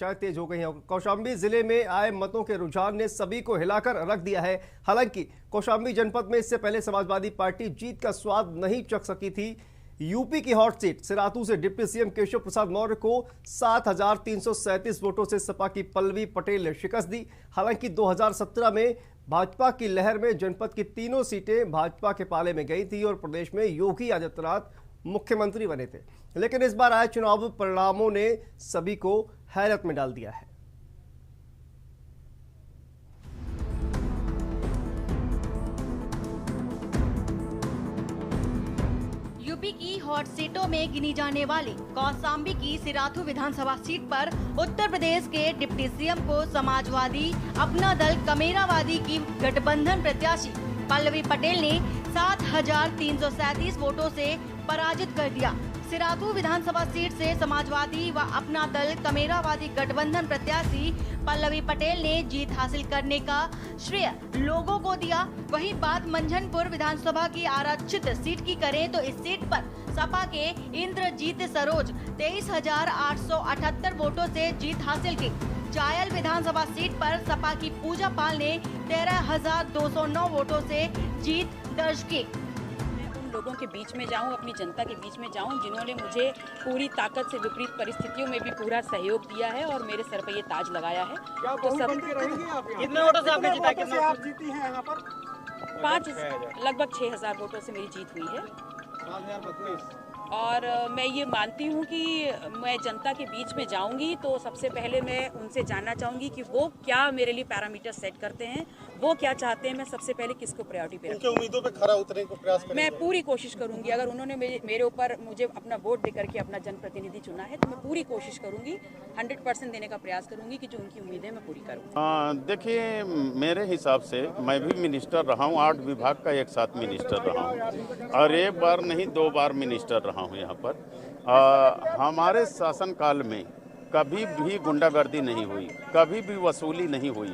चाय तेज हो गई है। कौशाम्बी जिले में आए मतों के रुझान ने सभी को हिलाकर रख दिया है। हालांकि कौशाम्बी जनपद में इससे पहले समाजवादी पार्टी जीत का स्वाद नहीं चख सकी थी। यूपी की हॉट सीट सिराथू से डिप्टी सीएम केशव प्रसाद मौर्य को 7,337 वोटों से सपा की पल्लवी पटेल ने शिकस्त दी। हालांकि 2017 में भाजपा की लहर में जनपद की तीनों सीटें भाजपा के पाले में गई थी और प्रदेश में योगी आदित्यनाथ मुख्यमंत्री बने थे। लेकिन इस बार आए चुनाव परिणामों ने सभी को हैरत में डाल दिया है। यूपी की हॉट सीटों में गिनी जाने वाली कौशाम्बी की सिराथू विधानसभा सीट पर उत्तर प्रदेश के डिप्टी सीएम को समाजवादी अपना दल कमेरावादी की गठबंधन प्रत्याशी पल्लवी पटेल ने 7,337 वोटों से पराजित कर दिया। सिराथू विधानसभा सीट से समाजवादी व अपना दल कमेरावादी गठबंधन प्रत्याशी पल्लवी पटेल ने जीत हासिल करने का श्रेय लोगों को दिया। वहीं बात मंझनपुर विधानसभा की आरक्षित सीट की करें तो इस सीट पर सपा के इंद्रजीत सरोज 23,878 वोटों से जीत हासिल की। चायल विधानसभा सीट पर सपा की पूजा पाल ने 13,209 वोटों से जीत दर्ज की। लोगों के बीच में जाऊं, अपनी जनता के बीच में जाऊं, जिन्होंने मुझे पूरी ताकत से विपरीत परिस्थितियों में भी पूरा सहयोग दिया है और मेरे सर पे ये ताज लगाया है। तो सब कितने वोटों से आपने जीता? कितने आप जीती हैं यहाँ पर? 5 लगभग 6,000 वोटों से मेरी जीत हुई है। और मैं ये मानती हूँ कि मैं जनता के बीच में जाऊंगी तो सबसे पहले मैं उनसे जानना चाहूंगी कि वो क्या मेरे लिए पैरामीटर सेट करते हैं, वो क्या चाहते हैं, मैं सबसे पहले किसको प्रायोरिटी पे उनके उम्मीदों पे खरा उतरने को प्रयास करेंगे। मैं पूरी कोशिश करूंगी। अगर उन्होंने मेरे ऊपर मुझे अपना वोट देकर के अपना जनप्रतिनिधि चुना है तो मैं पूरी कोशिश करूंगी, 100% देने का प्रयास करूंगी कि जो उनकी उम्मीदें मैं पूरी करूँ। देखिए, मेरे हिसाब से मैं भी मिनिस्टर रहा हूँ, 8 विभाग का एक साथ मिनिस्टर रहा हूँ और एक बार नहीं 2 बार मिनिस्टर रहा हूँ यहाँ पर। हमारे शासनकाल में कभी भी गुंडागर्दी नहीं हुई, कभी भी वसूली नहीं हुई,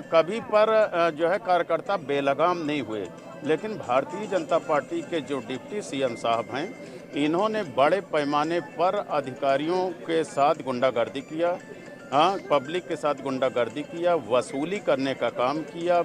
कभी पर जो है कार्यकर्ता बेलगाम नहीं हुए। लेकिन भारतीय जनता पार्टी के जो डिप्टी सीएम साहब हैं, इन्होंने बड़े पैमाने पर अधिकारियों के साथ गुंडागर्दी किया, पब्लिक के साथ गुंडागर्दी किया, वसूली करने का काम किया,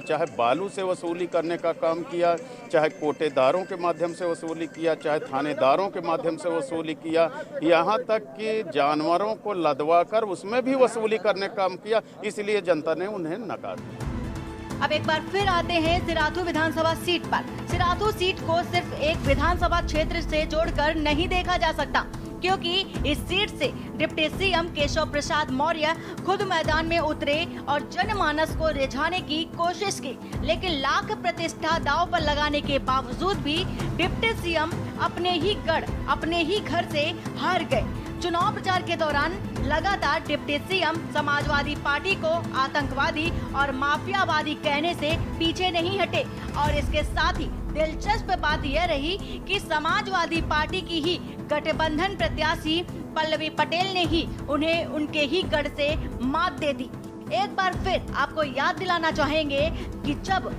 चाहे बालू से वसूली करने का काम किया, चाहे कोटेदारों के माध्यम से वसूली किया, चाहे थानेदारों के माध्यम से वसूली किया, यहाँ तक कि जानवरों को लदवा कर उसमें भी वसूली करने का काम किया। इसलिए जनता ने उन्हें नकार दिया। अब एक बार फिर आते हैं सिराथू विधानसभा सीट पर। सिराथू सीट को सिर्फ एक विधानसभा क्षेत्र से जोड़कर नहीं देखा जा सकता, क्योंकि इस सीट से डिप्टी सीएम केशव प्रसाद मौर्य खुद मैदान में उतरे और जनमानस को रिझाने की कोशिश की। लेकिन लाख प्रतिष्ठा दांव पर लगाने के बावजूद भी डिप्टी सीएम अपने ही गढ़, अपने ही घर से हार गए। चुनाव प्रचार के दौरान लगातार डिप्टी सीएम समाजवादी पार्टी को आतंकवादी और माफियावादी कहने से पीछे नहीं हटे और इसके साथ ही दिलचस्प बात यह रही कि समाजवादी पार्टी की ही गठबंधन प्रत्याशी पल्लवी पटेल ने ही उन्हें उनके ही गढ़ से मात दे दी। एक बार फिर आपको याद दिलाना चाहेंगे कि जब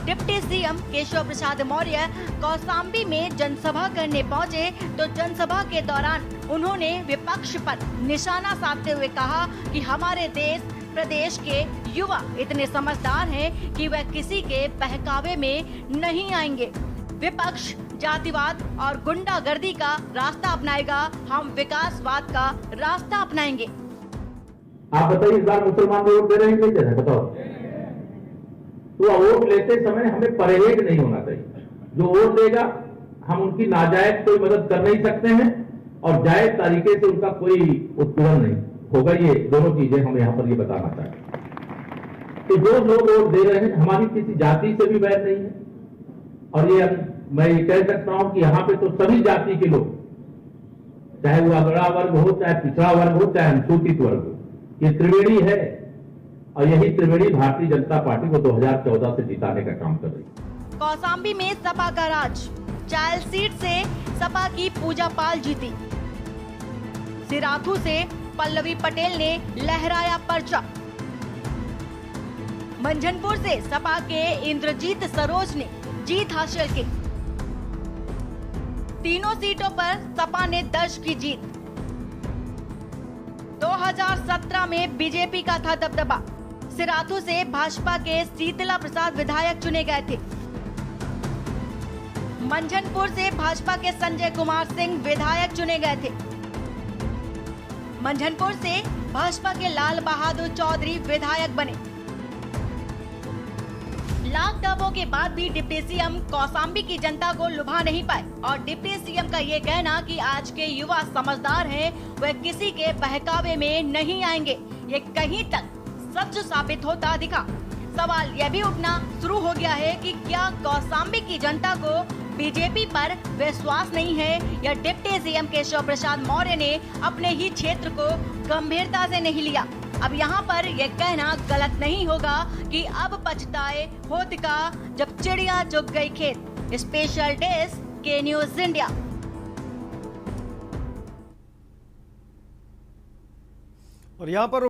डिप्टी सीएम केशव प्रसाद मौर्य कौशाम्बी में जनसभा करने पहुंचे तो जनसभा के दौरान उन्होंने विपक्ष पर निशाना साधते हुए कहा कि हमारे देश प्रदेश के युवा इतने समझदार हैं कि वह किसी के बहकावे में नहीं आएंगे। विपक्ष जातिवाद और गुंडागर्दी का रास्ता अपनाएगा, हम विकासवाद का रास्ता अपनाएंगे। आप बताइए, इस बार मुसलमान वोट दे रहे हैं, नहीं दे रहे, बताओ। तो वोट लेते समय हमें परहेज नहीं होना चाहिए। जो वोट देगा, हम उनकी नाजायज कोई मदद कर नहीं सकते हैं और जायज तरीके से उनका कोई उत्पीड़न नहीं होगा। ये दोनों चीजें हम यहाँ पर ये बताना चाहते हैं। तो जो लोग वोट दे रहे हैं, हमारी किसी जाति से भी वैर नहीं है और ये मैं ये कह सकता हूं कि यहाँ पे तो सभी जाति के लोग, चाहे वो अगड़ा वर्ग हो, चाहे पिछड़ा वर्ग हो, चाहे अनुसूचित वर्ग हो, ये त्रिवेणी है और यही त्रिवेणी भारतीय जनता पार्टी को 2014 से जिताने का काम कर रही है। कौशाम्बी में सपा का राज। चायल सीट से सपा की पूजा पाल जीती। सिराथू से पल्लवी पटेल ने लहराया पर्चा। मंझनपुर से सपा के इंद्रजीत सरोज ने जीत हासिल की। तीनों सीटों पर सपा ने दर्ज की जीत। 2017 में बीजेपी का था दबदबा। सिराथू से भाजपा के शीतला प्रसाद विधायक चुने गए थे। मंझनपुर से भाजपा के संजय कुमार सिंह विधायक चुने गए थे। मंझनपुर से भाजपा के लाल बहादुर चौधरी विधायक बने। लाख दावों के बाद भी डिप्टी सीएम कौशाम्बी की जनता को लुभा नहीं पाए और डिप्टी सीएम का ये कहना कि आज के युवा समझदार हैं, वे किसी के बहकावे में नहीं आएंगे, ये कहीं तक सच साबित होता दिखा। सवाल यह भी उठना शुरू हो गया है कि क्या कौशाम्बी की जनता को बीजेपी पर विश्वास नहीं है या डिप्टी सीएम केशव प्रसाद मौर्य ने अपने ही क्षेत्र को गंभीरता से नहीं लिया। अब यहाँ पर यह कहना गलत नहीं होगा कि अब पछताए होत का जब चिड़िया चुग गई खेत। स्पेशल डेस्क के न्यूज़ इंडिया। और यहाँ पर